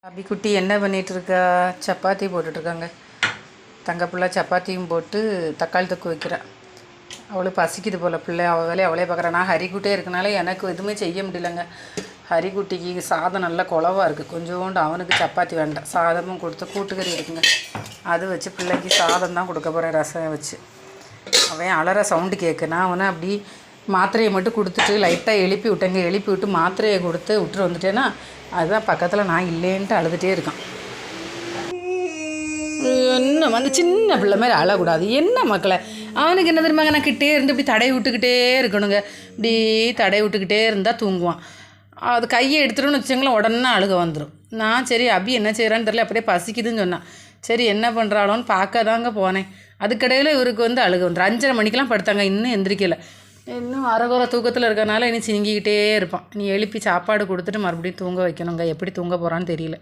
அபிக்குட்டி என்ன பண்ணிகிட்ருக்கா? சப்பாத்தி போட்டுட்ருக்காங்க. தங்கப்பிள்ளை சப்பாத்தியும் போட்டு தக்காளி தொக்கு வைக்கிறா. அவளுக்கு பசிக்குது போல். பிள்ளை அவள் வேலையை அவளே பார்க்குறா. நான் ஹரிக்குட்டே இருக்கனால எனக்கு எதுவுமே செய்ய முடியலங்க. ஹரிக்குட்டிக்கு சாதம் நல்லா குழவாக இருக்குது. கொஞ்சோண்டு அவனுக்கு சப்பாத்தி வேண்டாம். சாதமும் கொடுத்து கூட்டுக்கறி இருக்குங்க, அது வச்சு பிள்ளைக்கு சாதம் தான் கொடுக்க போகிறேன், ரசம் வச்சு. அவன் அலற சவுண்டு கேட்கு. நான் அவனை அப்படி மாத்திரையை மட்டும் கொடுத்துட்டு லைட்டாக எழுப்பி விட்டேங்க. எழுப்பி விட்டு மாத்திரையை கொடுத்து விட்டுட்டு வந்துட்டேன்னா அதுதான் பக்கத்தில் நான் இல்லைன்ட்டு அழுதுகிட்டே இருக்கான். என்ன வந்து சின்ன பிள்ளை மாதிரி அழக்கூடாது. என்ன மக்களை, அவனுக்கு என்ன தெரியுமாங்க, நான் கிட்டே இருந்து இப்படி தடை விட்டுக்கிட்டே இருக்கணுங்க. இப்படி தடை விட்டுக்கிட்டே இருந்தால் தூங்குவான். அது கையை எடுத்துட்டோன்னு வச்சுங்களேன், உடனே அழுக வந்துடும். நான் சரி அபி என்ன செய்கிறான்னு தெரியல, அப்படியே பசிக்குதுன்னு சொன்னான். சரி என்ன பண்ணுறாளோன்னு பார்க்க தாங்க போனேன். அதுக்கடையில் இவருக்கு வந்து அழுக வந்துடும். 5:30 மணிக்கெலாம் படுத்தாங்க, இன்னும் எந்திரிக்கலை. இன்னும் அரைகுறை தூக்கத்தில் இருக்கனால இனி சிங்கிக்கிட்டே இருப்பான். நீ எழுப்பி சாப்பாடு கொடுத்துட்டு மறுபடியும் தூங்க வைக்கணுங்க. எப்படி தூங்க போகிறான்னு தெரியல.